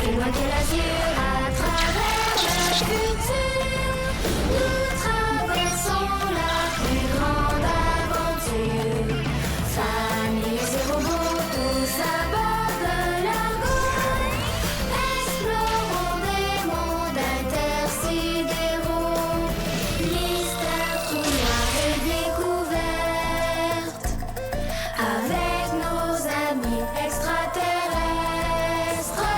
Plus loin que l'azur, à travers le futur, nous traversons la plus grande aventure. Familles et robots, tous à bord de l'argot, explorons des mondes intersidéraux. Mystère, trous noirs et découvertes, avec nos amis extraterrestres.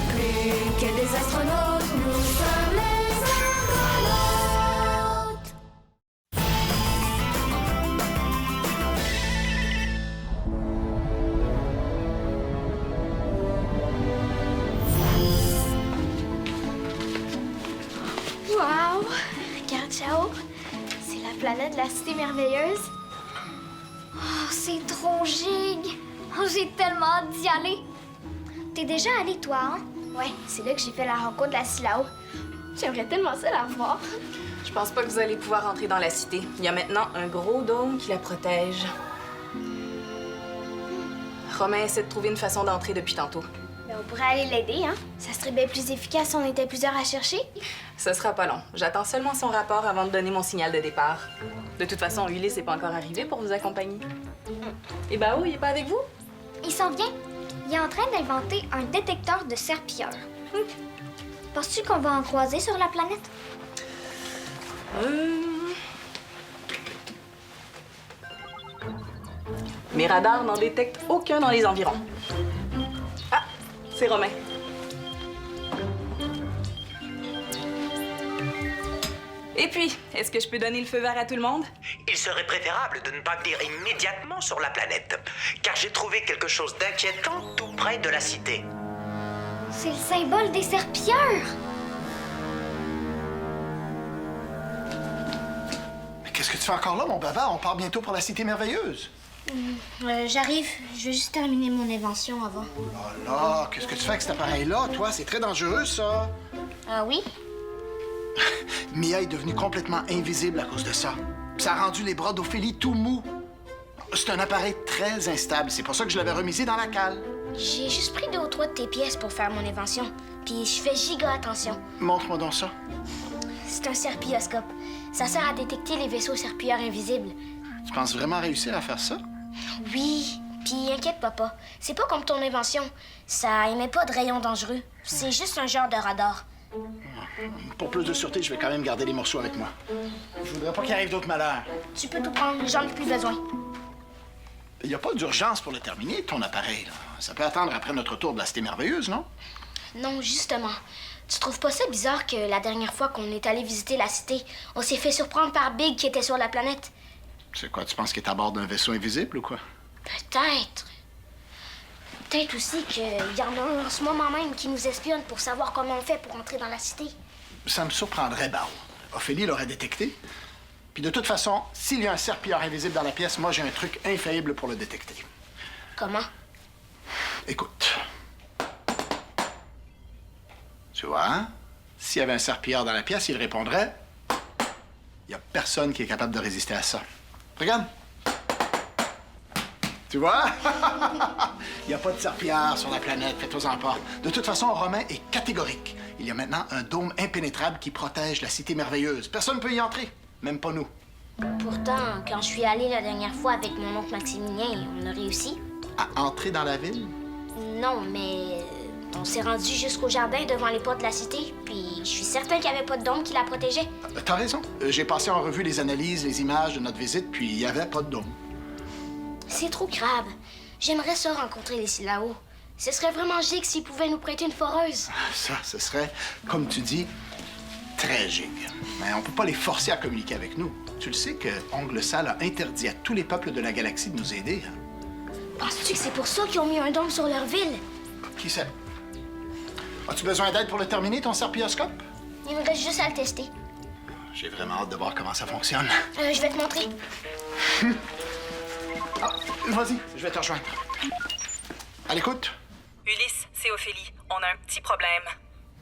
Plus que des astronautes, nous sommes les argonautes. Wow! Regarde, Chao. C'est la planète de la Cité Merveilleuse. Oh, c'est trop gigue! Oh, j'ai tellement hâte d'y aller. T'es déjà allé, toi, hein? Ouais, c'est là que j'ai fait la rencontre de la Silao. J'aimerais tellement ça la voir. Je pense pas que vous allez pouvoir entrer dans la cité. Il y a maintenant un gros dôme qui la protège. Romain essaie de trouver une façon d'entrer depuis tantôt. Mais on pourrait aller l'aider, hein? Ça serait bien plus efficace si on était plusieurs à chercher. Ce sera pas long. J'attends seulement son rapport avant de donner mon signal de départ. De toute façon, Ulysse n'est pas encore arrivé pour vous accompagner. Et Bao, il est pas avec vous? Il s'en vient. Il est en train d'inventer un détecteur de serpilleurs. Penses-tu qu'on va en croiser sur la planète? Mes radars n'en détectent aucun dans les environs. Ah, c'est Romain. Et puis, est-ce que je peux donner le feu vert à tout le monde? Il serait préférable de ne pas venir immédiatement sur la planète, car j'ai trouvé quelque chose d'inquiétant tout près de la cité. C'est le symbole des serpilleurs. Mais qu'est-ce que tu fais encore là, mon bavard? On part bientôt pour la Cité Merveilleuse. J'arrive. Je veux juste terminer mon invention avant. Oh là là, qu'est-ce que tu fais avec cet appareil-là, toi? C'est très dangereux, ça. Ah oui? Mia est devenue complètement invisible à cause de ça. Puis ça a rendu les bras d'Ophélie tout mous. C'est un appareil très instable. C'est pour ça que je l'avais remisé dans la cale. J'ai juste pris 2 ou 3 de tes pièces pour faire mon invention. Puis je fais giga attention. Montre-moi donc ça. C'est un serpilloscope. Ça sert à détecter les vaisseaux serpilleurs invisibles. Tu penses vraiment réussir à faire ça? Oui. Puis inquiète papa. C'est pas comme ton invention. Ça émet pas de rayons dangereux. C'est juste un genre de radar. Pour plus de sûreté, je vais quand même garder les morceaux avec moi. Je voudrais pas qu'il arrive d'autres malheurs. Tu peux tout prendre. J'en ai plus besoin. Il n'y a pas d'urgence pour le terminer, ton appareil, là. Ça peut attendre après notre tour de la Cité Merveilleuse, non? Non, justement. Tu trouves pas ça bizarre que la dernière fois qu'on est allé visiter la cité, on s'est fait surprendre par Big qui était sur la planète? C'est quoi, tu penses qu'il est à bord d'un vaisseau invisible ou quoi? Peut-être. Peut-être aussi qu'il y en a un en ce moment même qui nous espionne pour savoir comment on fait pour entrer dans la cité. Ça me surprendrait, Bao. Ophélie l'aurait détecté. Puis de toute façon, s'il y a un serpilleur invisible dans la pièce, moi, j'ai un truc infaillible pour le détecter. Comment? Écoute. Tu vois, hein? S'il y avait un serpilleur dans la pièce, il répondrait... Il n'y a personne qui est capable de résister à ça. Regarde. Tu vois? Il n'y a pas de serpilleur sur la planète, fais-toi-en pas. De toute façon, Romain est catégorique. Il y a maintenant un dôme impénétrable qui protège la Cité Merveilleuse. Personne ne peut y entrer, même pas nous. Pourtant, quand je suis allée la dernière fois avec mon oncle Maximilien, on a réussi. À entrer dans la ville? Non, mais on s'est rendu jusqu'au jardin devant les portes de la cité, puis je suis certain qu'il n'y avait pas de dôme qui la protégeait. T'as raison. J'ai passé en revue les analyses, les images de notre visite, puis il n'y avait pas de dôme. C'est trop crabe. J'aimerais ça rencontrer les Silao. Ce serait vraiment gigue s'ils pouvaient nous prêter une foreuse. Ça, ce serait, comme tu dis, très gigue. Mais on peut pas les forcer à communiquer avec nous. Tu le sais que Ongle Sale a interdit à tous les peuples de la galaxie de nous aider. Hein? Penses-tu que c'est pour ça qu'ils ont mis un dôme sur leur ville? Qui sait? As-tu besoin d'aide pour le terminer, ton serpilloscope? Il me reste juste à le tester. J'ai vraiment hâte de voir comment ça fonctionne. Je vais te montrer. Ah, vas-y, je vais te rejoindre. À l'écoute? Ulysse, c'est Ophélie. On a un petit problème.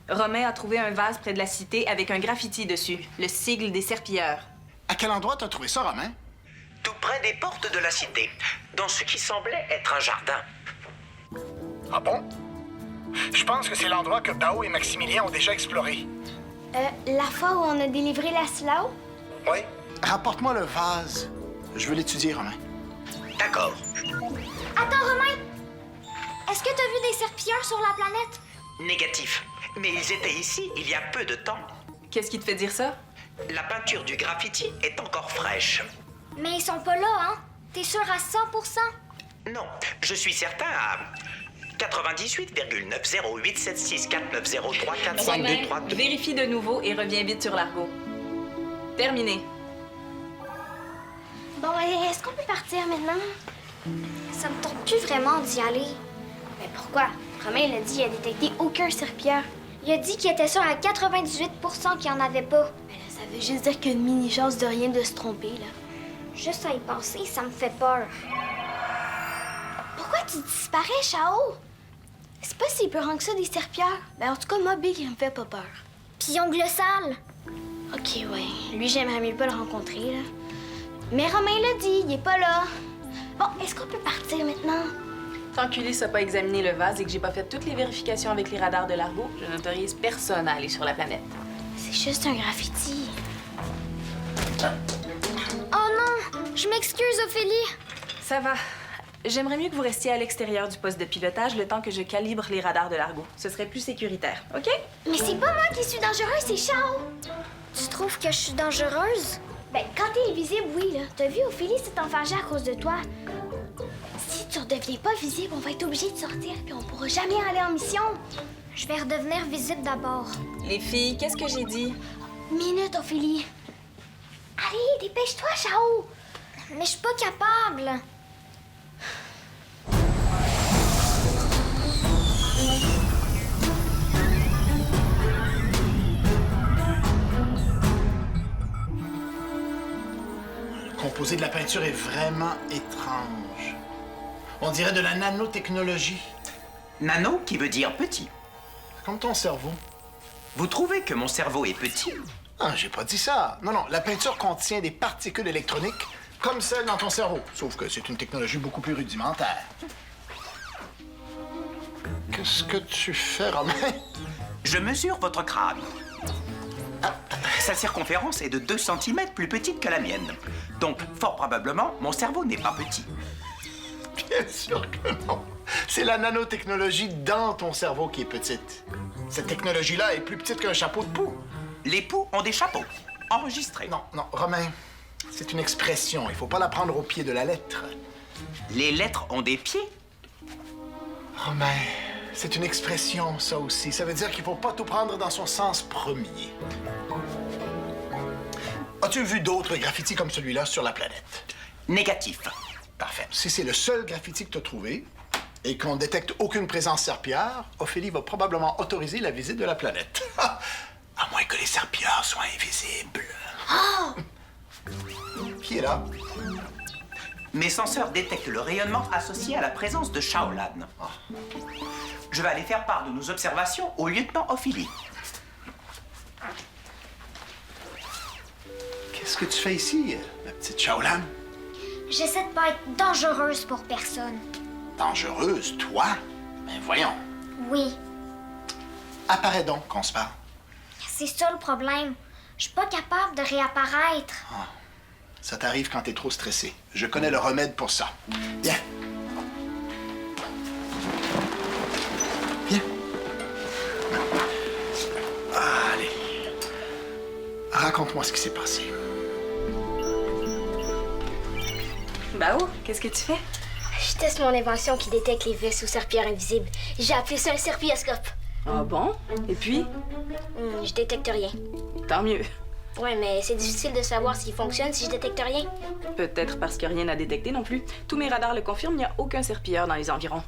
Romain a trouvé un vase près de la cité avec un graffiti dessus, le sigle des serpilleurs. À quel endroit t'as trouvé ça, Romain? Tout près des portes de la cité, dans ce qui semblait être un jardin. Ah bon? Je pense que c'est l'endroit que Bao et Maximilien ont déjà exploré. La fois où on a délivré la Slow? Oui. Rapporte-moi le vase. Je veux l'étudier, Romain. D'accord. Attends, Romain! Est-ce que t'as vu des serpillères sur la planète? Négatif. Mais ils étaient ici il y a peu de temps. Qu'est-ce qui te fait dire ça? La peinture du graffiti est encore fraîche. Mais ils sont pas là, hein? T'es sûr à 100%? Non, je suis certain à 98,9087649034523. Romain, vérifie de nouveau et reviens vite sur l'argot. Terminé. Bon, est-ce qu'on peut partir maintenant? Ça me tente plus vraiment d'y aller. Mais pourquoi? Romain, il a dit qu'il a détecté aucun serpillère. Il a dit qu'il était sûr à 98% qu'il n'y en avait pas. Mais là, ça veut juste dire qu'il y a une mini-chance de rien de se tromper, là. Juste à y penser, ça me fait peur. Pourquoi tu disparais, Chao? C'est pas si peurant que ça, des serpillères. Ben, en tout cas, moi, Big, il me fait pas peur. Puis ongle sale. OK, ouais. Lui, j'aimerais mieux pas le rencontrer, là. Mais Romain l'a dit, il est pas là. Bon, est-ce qu'on peut partir maintenant? Tant qu'Ulysse n'a pas examiné le vase et que j'ai pas fait toutes les vérifications avec les radars de l'argot, je n'autorise personne à aller sur la planète. C'est juste un graffiti. Oh non! Je m'excuse, Ophélie. Ça va. J'aimerais mieux que vous restiez à l'extérieur du poste de pilotage le temps que je calibre les radars de l'argot. Ce serait plus sécuritaire, OK? Mais c'est pas moi qui suis dangereuse, c'est Chao. Tu trouves que je suis dangereuse? Ben, quand t'es invisible, oui, là. T'as vu, Ophélie s'est enfargée à cause de toi. Si tu redeviens pas visible, on va être obligé de sortir, puis on pourra jamais aller en mission. Je vais redevenir visible d'abord. Les filles, qu'est-ce que j'ai dit? Minute, Ophélie. Allez, dépêche-toi, Chao. Mais je suis pas capable. Le composé de la peinture est vraiment étrange. On dirait de la nanotechnologie. Nano qui veut dire petit. Comme ton cerveau. Vous trouvez que mon cerveau est petit? Ah, j'ai pas dit ça. Non, la peinture contient des particules électroniques comme celles dans ton cerveau. Sauf que c'est une technologie beaucoup plus rudimentaire. Qu'est-ce que tu fais, Romain? Je mesure votre crâne. Sa circonférence est de 2 cm plus petite que la mienne. Donc, fort probablement, mon cerveau n'est pas petit. Bien sûr que non. C'est la nanotechnologie dans ton cerveau qui est petite. Cette technologie-là est plus petite qu'un chapeau de poux. Les poux ont des chapeaux. Enregistrés. Non, Romain, c'est une expression. Il faut pas la prendre au pied de la lettre. Les lettres ont des pieds. Romain, c'est une expression, ça aussi. Ça veut dire qu'il faut pas tout prendre dans son sens premier. As-tu vu d'autres graffitis comme celui-là sur la planète? Négatif. Parfait. Si c'est le seul graffiti que tu as trouvé et qu'on ne détecte aucune présence serpillière, Ophélie va probablement autoriser la visite de la planète. À moins que les serpillères soient invisibles. Qui est là? Mes senseurs détectent le rayonnement associé à la présence de Shaolan. Je vais aller faire part de nos observations au lieutenant Ophélie. Qu'est-ce que tu fais ici, ma petite Shaolan? J'essaie de pas être dangereuse pour personne. Dangereuse, toi? Ben voyons. Oui, Apparais donc qu'on se parle. c'est ça le problème. Je suis pas capable de réapparaître. Ça t'arrive quand t'es trop stressé. Je connais le remède pour ça. Viens. Viens. Allez. Raconte-moi ce qui s'est passé. Bao, qu'est-ce que tu fais? Je teste mon invention qui détecte les vaisseaux serpillères invisibles. J'ai appelé ça un serpilloscope. Ah bon? Et puis? Je détecte rien. Tant mieux. Ouais, mais c'est difficile de savoir s'il fonctionne si je détecte rien. Peut-être parce qu'il n'y a rien à détecter non plus. Tous mes radars le confirment, il n'y a aucun serpilleur dans les environs.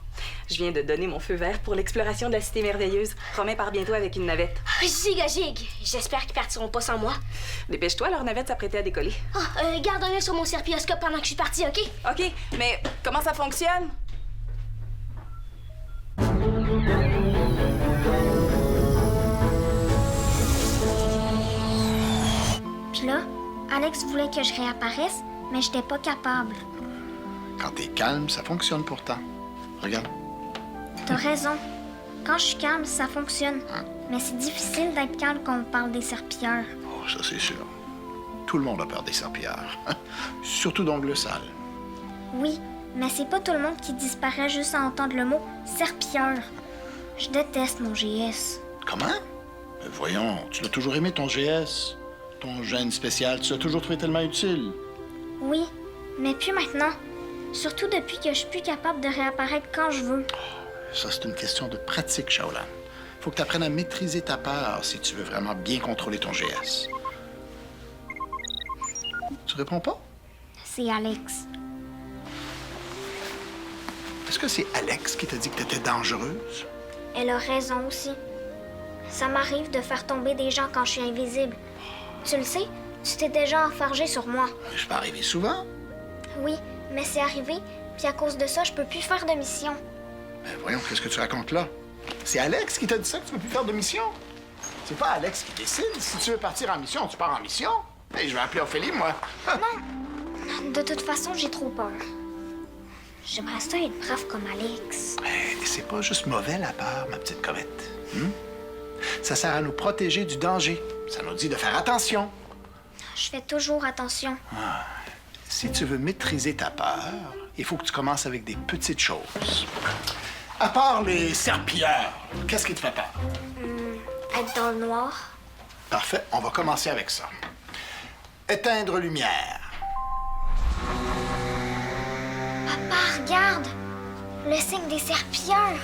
Je viens de donner mon feu vert pour l'exploration de la Cité merveilleuse. Romain part bientôt avec une navette. Gig! J'espère qu'ils partiront pas sans moi. Dépêche-toi, leur navette s'apprêtait à décoller. Garde un œil sur mon serpilloscope pendant que je suis partie, OK? OK, mais comment ça fonctionne? Puis là, Alex voulait que je réapparaisse, mais j'étais pas capable. Quand t'es calme, ça fonctionne pourtant. Regarde. T'as raison. Quand je suis calme, ça fonctionne. Mais c'est difficile d'être calme quand on parle des serpillères. Oh, ça c'est sûr. Tout le monde a peur des serpillères. Surtout d'ongles sales. Oui, mais c'est pas tout le monde qui disparaît juste à entendre le mot serpillère. Je déteste mon GS. Comment? Voyons, tu l'as toujours aimé ton GS. Ton gène spécial, tu l'as toujours trouvé tellement utile. Oui, mais plus maintenant. Surtout depuis que je suis plus capable de réapparaître quand je veux. Ça, c'est une question de pratique, Shaolan. Faut que tu apprennes à maîtriser ta peur si tu veux vraiment bien contrôler ton GS. Tu réponds pas? C'est Alex. Est-ce que c'est Alex qui t'a dit que t'étais dangereuse? Elle a raison aussi. Ça m'arrive de faire tomber des gens quand je suis invisible. Tu le sais, tu t'es déjà enfargé sur moi. Je peux arriver souvent. Oui, mais c'est arrivé, puis à cause de ça, je peux plus faire de mission. Ben voyons, qu'est-ce que tu racontes là? C'est Alex qui t'a dit ça que tu peux plus faire de mission? C'est pas Alex qui décide. Si tu veux partir en mission, tu pars en mission. Hey, je vais appeler Ophélie, moi. De toute façon, j'ai trop peur. J'aimerais ça être brave comme Alex. Hey, c'est pas juste mauvais, la peur, ma petite comète. Ça sert à nous protéger du danger. Ça nous dit de faire attention. Je fais toujours attention. Si tu veux maîtriser ta peur, il faut que tu commences avec des petites choses. À part les serpillères, qu'est-ce qui te fait peur? Être dans le noir. Parfait, on va commencer avec ça. Éteindre lumière. Papa, regarde! Le signe des serpillères.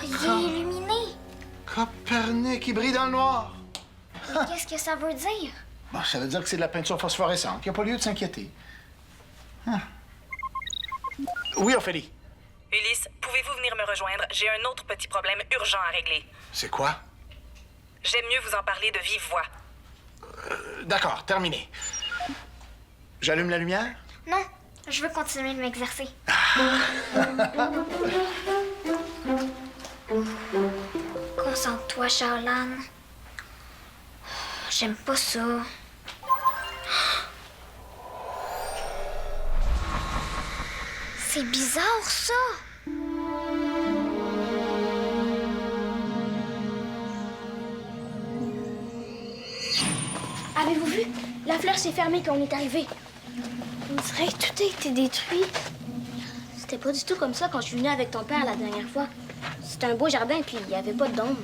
Il est illuminé. Copernic qui brille dans le noir. Mais qu'est-ce que ça veut dire? Bon, ça veut dire que c'est de la peinture phosphorescente. Il n'y a pas lieu de s'inquiéter. Oui, Ophélie. Ulysse, pouvez-vous venir me rejoindre? J'ai un autre petit problème urgent à régler. C'est quoi? J'aime mieux vous en parler de vive voix. D'accord, terminé. J'allume la lumière? Non, je veux continuer de m'exercer. Concentre-toi, Shaolan. J'aime pas ça. C'est bizarre, ça. Avez-vous vu? La fleur s'est fermée quand on est arrivé. On dirait que tout a été détruit. C'était pas du tout comme ça quand je suis venue avec ton père la dernière fois. C'était un beau jardin puis il y avait pas de dôme.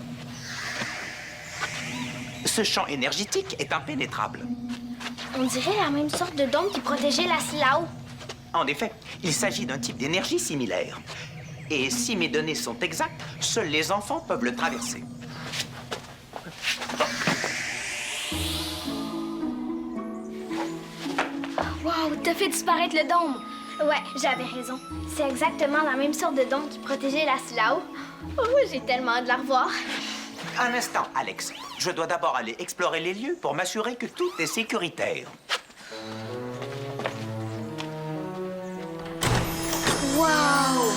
Ce champ énergétique est impénétrable. On dirait la même sorte de dôme qui protégeait la Silao. En effet, il s'agit d'un type d'énergie similaire. Et si mes données sont exactes, seuls les enfants peuvent le traverser. Wow, t'as fait disparaître le dôme. Ouais, j'avais raison. C'est exactement la même sorte de dôme qui protégeait la Silao. Oh, j'ai tellement hâte de la revoir. Un instant, Alex. Je dois d'abord aller explorer les lieux pour m'assurer que tout est sécuritaire. Wow!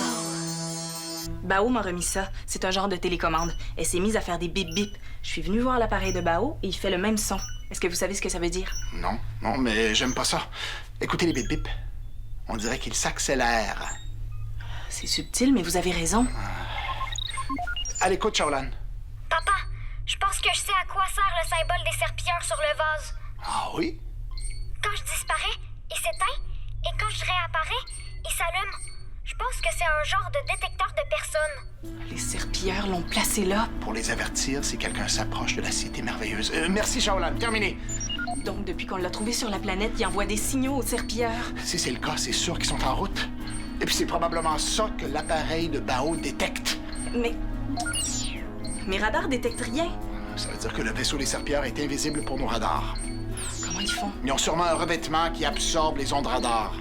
Bao m'a remis ça. C'est un genre de télécommande. Elle s'est mise à faire des bip-bip. Je suis venue voir l'appareil de Bao et il fait le même son. Est-ce que vous savez ce que ça veut dire? Non, mais j'aime pas ça. Écoutez les bip-bip. On dirait qu'ils s'accélèrent. C'est subtil, mais vous avez raison. À l'écoute, Shaolan. Papa, je pense que je sais à quoi sert le symbole des serpillères sur le vase. Ah oui? Quand je disparais, il s'éteint, et quand je réapparais, il s'allume. Je pense que c'est un genre de détecteur de personnes. Les serpillères l'ont placé là. Pour les avertir si quelqu'un s'approche de la cité merveilleuse. Merci, Shaolan. Terminé. Donc, depuis qu'on l'a trouvé sur la planète, il envoie des signaux aux serpillères. Si c'est le cas, c'est sûr qu'ils sont en route. Et puis c'est probablement ça que l'appareil de Bao détecte. Mais... mes radars détectent rien. Ça veut dire que le vaisseau des serpillères est invisible pour nos radars. Comment ils font? Ils ont sûrement un revêtement qui absorbe les ondes radars.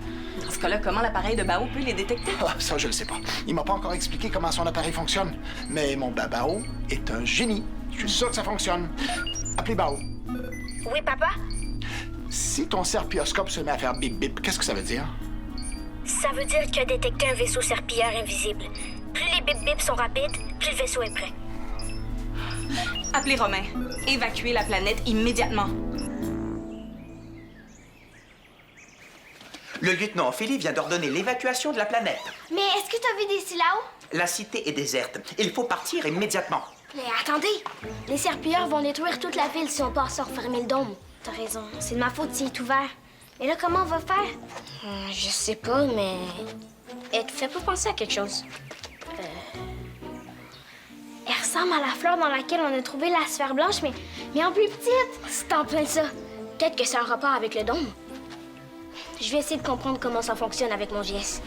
Dans ce cas-là, comment l'appareil de Bao peut les détecter? Ah, ça, je le sais pas. Il m'a pas encore expliqué comment son appareil fonctionne. Mais mon Bao est un génie. Je suis sûr que ça fonctionne. Appelez Bao. Oui, papa? Si ton serpioscope se met à faire bip-bip, qu'est-ce que ça veut dire? Ça veut dire qu'il a détecté un vaisseau serpillère invisible. Plus les bip-bip sont rapides, plus le vaisseau est prêt. Appelez Romain. Évacuez la planète immédiatement. Le lieutenant Ophélie vient d'ordonner l'évacuation de la planète. Mais est-ce que t'as vu d'ici là-haut? La cité est déserte. Il faut partir immédiatement. Mais attendez! Les serpilleurs vont détruire toute la ville si on passe sans refermer le dôme. T'as raison, c'est de ma faute s'il est ouvert. Mais là, comment on va faire? Je sais pas, mais... Elle te fait pas penser à quelque chose. Elle ressemble à la fleur dans laquelle on a trouvé la sphère blanche, mais en plus petite. C'est en plein ça. Peut-être que c'est un rapport avec le dôme. Je vais essayer de comprendre comment ça fonctionne avec mon JS.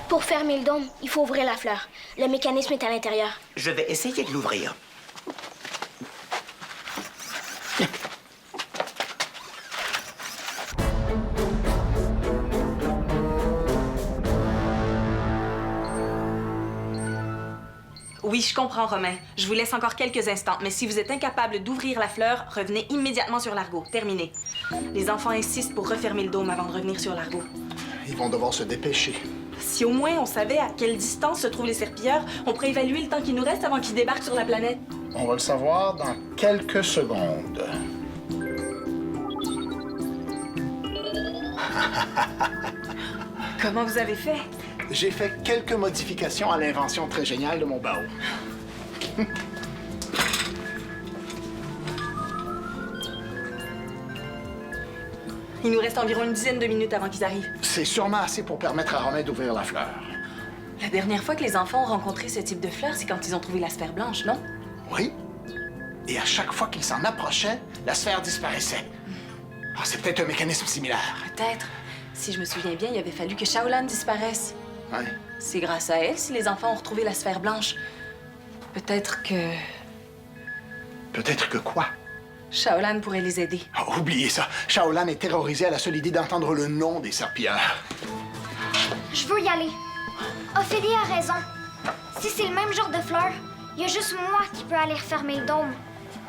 Pour fermer le dôme, il faut ouvrir la fleur. Le mécanisme est à l'intérieur. Je vais essayer de l'ouvrir. Oui, je comprends, Romain. Je vous laisse encore quelques instants, mais si vous êtes incapable d'ouvrir la fleur, revenez immédiatement sur l'Argo. Terminé. Les enfants insistent pour refermer le dôme avant de revenir sur l'Argo. Ils vont devoir se dépêcher. Si au moins on savait à quelle distance se trouvent les serpilleurs, on pourrait évaluer le temps qu'il nous reste avant qu'ils débarquent sur la planète. On va le savoir dans quelques secondes. Comment vous avez fait? J'ai fait quelques modifications à l'invention très géniale de mon Bao. Il nous reste environ une dizaine de minutes avant qu'ils arrivent. C'est sûrement assez pour permettre à Romain d'ouvrir la fleur. La dernière fois que les enfants ont rencontré ce type de fleur, c'est quand ils ont trouvé la sphère blanche, non? Oui. Et à chaque fois qu'il s'en approchait, la sphère disparaissait. Ah, c'est peut-être un mécanisme similaire. Peut-être. Si je me souviens bien, il avait fallu que Shaolan disparaisse. Oui. C'est grâce à elle si les enfants ont retrouvé la sphère blanche. Peut-être que Peut-être que quoi? Shaolan pourrait les aider. Ah, oubliez ça. Shaolan est terrorisé à la seule idée d'entendre le nom des serpilleurs. Je veux y aller. Ophélie a raison. Si c'est le même genre de fleur, il y a juste moi qui peux aller refermer le dôme.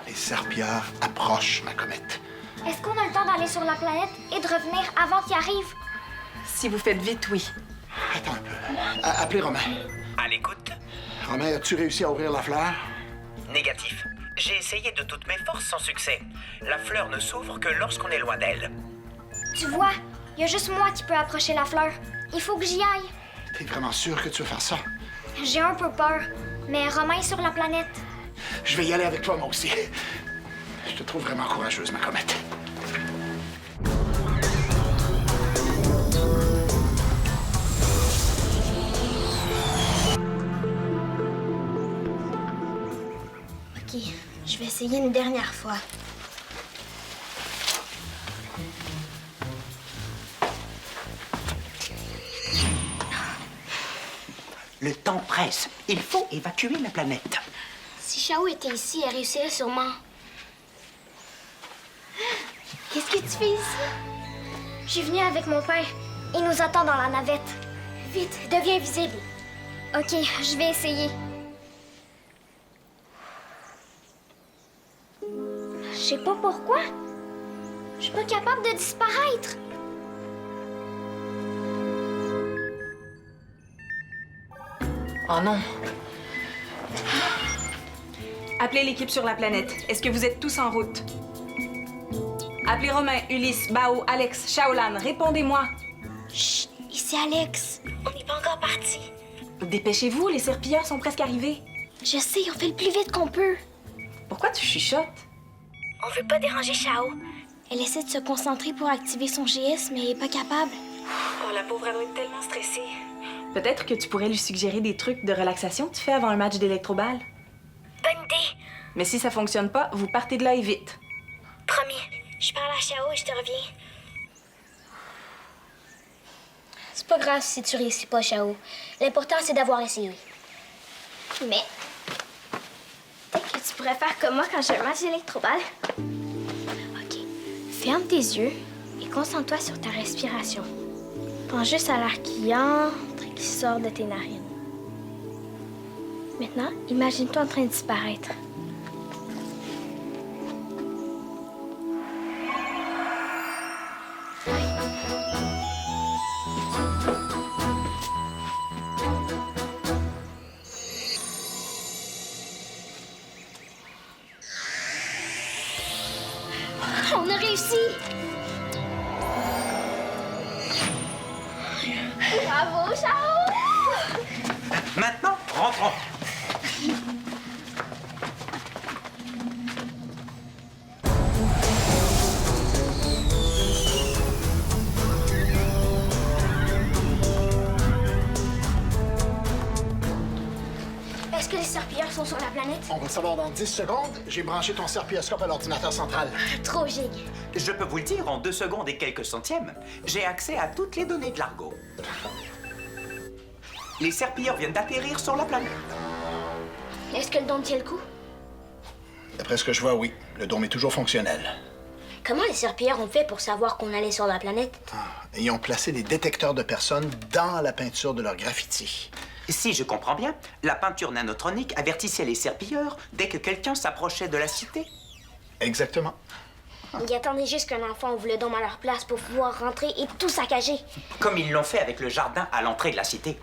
Les serpilleurs approchent, ma comète. Est-ce qu'on a le temps d'aller sur la planète et de revenir avant qu'ils arrivent? Si vous faites vite, oui. Attends un peu. Appelez Romain. À l'écoute. Romain, as-tu réussi à ouvrir la fleur? Négatif. J'ai essayé de toutes mes forces sans succès. La fleur ne s'ouvre que lorsqu'on est loin d'elle. Tu vois, il y a juste moi qui peux approcher la fleur. Il faut que j'y aille. T'es vraiment sûr que tu veux faire ça? J'ai un peu peur, mais Romain est sur la planète. Je vais y aller avec toi, moi aussi. Je te trouve vraiment courageuse, ma comète. OK, je vais essayer une dernière fois. Le temps presse. Il faut évacuer la planète. Si Chao était ici, elle réussirait sûrement. Qu'est-ce que tu fais ici? Je suis venue avec mon père. Il nous attend dans la navette. Vite, deviens visible. OK, je vais essayer. Je sais pas pourquoi. Je suis pas capable de disparaître. Oh non. Appelez l'équipe sur la planète. Est-ce que vous êtes tous en route? Appelez Romain, Ulysse, Bao, Alex, Shaolan. Répondez-moi. Chut, ici Alex. On n'est pas encore parti. Dépêchez-vous, les serpilleurs sont presque arrivés. Je sais, on fait le plus vite qu'on peut. Pourquoi tu chuchotes? On veut pas déranger Chao. Elle essaie de se concentrer pour activer son GS, mais elle est pas capable. Oh, la pauvre, elle doit être tellement stressée. Peut-être que tu pourrais lui suggérer des trucs de relaxation que tu fais avant un match d'électroball. Bonne idée. Mais si ça fonctionne pas, vous partez de là et vite. Promis. Je parle à Chao et je te reviens. C'est pas grave si tu réussis pas, Chao. L'important, c'est d'avoir essayé. Mais... peut-être que tu pourrais faire comme moi quand j'ai un match d'électroball. OK. Ferme tes yeux et concentre-toi sur ta respiration. Pense juste à l'air qui entre et qui sort de tes narines. Maintenant, imagine-toi en train de disparaître. On a réussi! Bravo, Chao! Maintenant, rentrons. Est-ce que les serpillères sont sur la planète? On va le savoir dans 10 secondes. J'ai branché ton serpioscope à l'ordinateur central. Trop Gig. Je peux vous le dire en 2 secondes et quelques centièmes. J'ai accès à toutes les données de l'Argo. Les serpilleurs viennent d'atterrir sur la planète. Est-ce que le dôme tient le coup? D'après ce que je vois, oui. Le dôme est toujours fonctionnel. Comment les serpillères ont fait pour savoir qu'on allait sur la planète? Ils ont placé des détecteurs de personnes dans la peinture de leur graffiti. Si je comprends bien, la peinture nanotronique avertissait les serpilleurs dès que quelqu'un s'approchait de la cité. Exactement. Ils attendaient juste qu'un enfant ouvre le dôme à leur place pour pouvoir rentrer et tout saccager. Comme ils l'ont fait avec le jardin à l'entrée de la cité.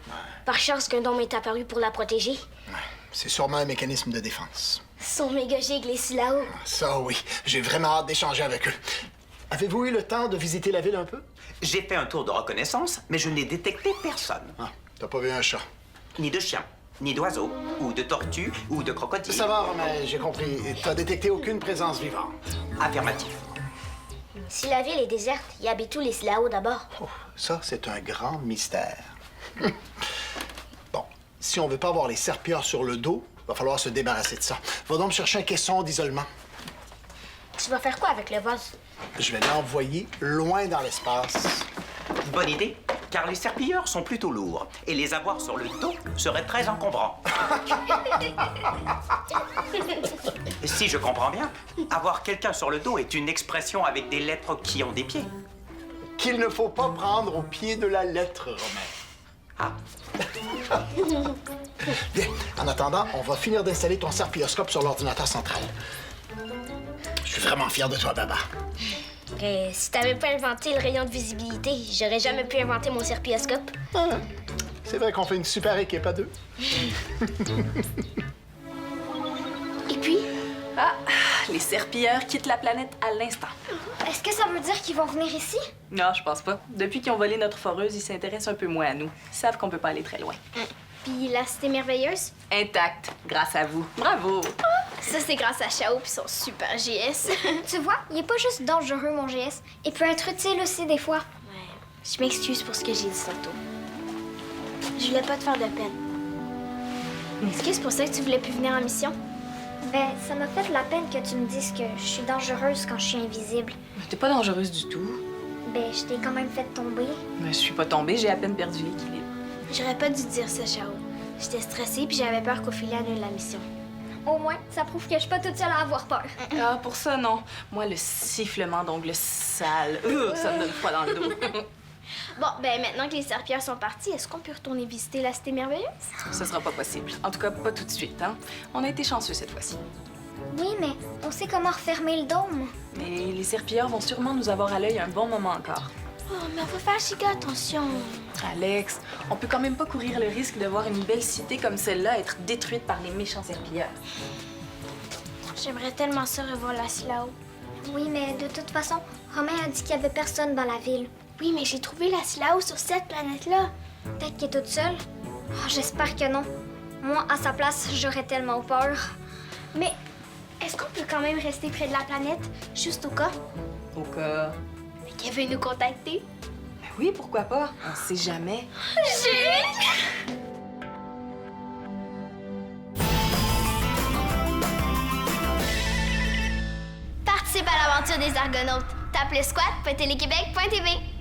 Par chance qu'un dôme est apparu pour la protéger. C'est sûrement un mécanisme de défense. Son méga Gig, les ici là-haut. Ça, oui. J'ai vraiment hâte d'échanger avec eux. Avez-vous eu le temps de visiter la ville un peu? J'ai fait un tour de reconnaissance, mais je n'ai détecté personne. Ah, t'as pas vu un chat? Ni de chien, ni d'oiseau, ou de tortue, ou de crocodile. Ça va, mais j'ai compris. T'as détecté aucune présence vivante. Affirmatif. Si la ville est déserte, y habitent tous les Silao d'abord. Oh, ça, c'est un grand mystère. Bon, si on veut pas avoir les serpillères sur le dos, va falloir se débarrasser de ça. Va donc me chercher un caisson d'isolement. Tu vas faire quoi avec le vase? Je vais l'envoyer loin dans l'espace. Bonne idée, car les serpilleurs sont plutôt lourds, et les avoir sur le dos serait très encombrant. Si je comprends bien, avoir quelqu'un sur le dos est une expression avec des lettres qui ont des pieds. Qu'il ne faut pas prendre au pied de la lettre, Romain. Ah, Bien, en attendant, on va finir d'installer ton serpilloscope sur l'ordinateur central. Je suis vraiment fier de toi, Baba. Si t'avais pas inventé le rayon de visibilité, j'aurais jamais pu inventer mon serpilloscope. Ah, c'est vrai qu'on fait une super équipe à deux. Et puis, Ah, les serpilleurs quittent la planète à l'instant. est-ce que ça veut dire qu'ils vont venir ici? Non, je pense pas. Depuis qu'ils ont volé notre foreuse, ils s'intéressent un peu moins à nous. Ils savent qu'on peut pas aller très loin. Puis la cité merveilleuse? Intacte, grâce à vous. Bravo! Ça, c'est grâce à Chao puis son super GS. Tu vois, il est pas juste dangereux, mon GS. Il peut être utile aussi, des fois. Ouais. Je m'excuse pour ce que j'ai dit tantôt. Je voulais pas te faire de peine. Est-ce que c'est pour ça que tu voulais plus venir en mission? Ben, ça m'a fait de la peine que tu me dises que je suis dangereuse quand je suis invisible. T'es pas dangereuse du tout. Ben, je t'ai quand même fait tomber. Mais je suis pas tombée, j'ai à peine perdu l'équilibre. J'aurais pas dû dire ça, Chao. J'étais stressée puis j'avais peur qu'Ophélie annule la mission. Au moins, ça prouve que je suis pas toute seule à avoir peur. Ah, pour ça, non. Moi, le sifflement d'ongles sales, ça me donne froid dans le dos. Bon, ben maintenant que les serpillères sont partis, est-ce qu'on peut retourner visiter la cité merveilleuse? Ce sera pas possible. En tout cas, pas tout de suite, hein. On a été chanceux cette fois-ci. Oui, mais on sait comment refermer le dôme. Mais les serpilleurs vont sûrement nous avoir à l'œil un bon moment encore. Oh, mais on va faire giga attention. Alex, on peut quand même pas courir le risque de voir une belle cité comme celle-là être détruite par les méchants serpilleurs. J'aimerais tellement ça revoir la Silao. Oui, mais de toute façon, Romain a dit qu'il y avait personne dans la ville. Oui, mais j'ai trouvé la Silao sur cette planète-là. Peut-être qu'elle est toute seule. Oh, j'espère que non. Moi, à sa place, j'aurais tellement peur. Mais est-ce qu'on peut quand même rester près de la planète, juste au cas? Au cas... Qu'elle veut nous contacter? Ben oui, pourquoi pas? On sait jamais. Participe à l'aventure des Argonautes. Tape le squat.téléquébec.tv.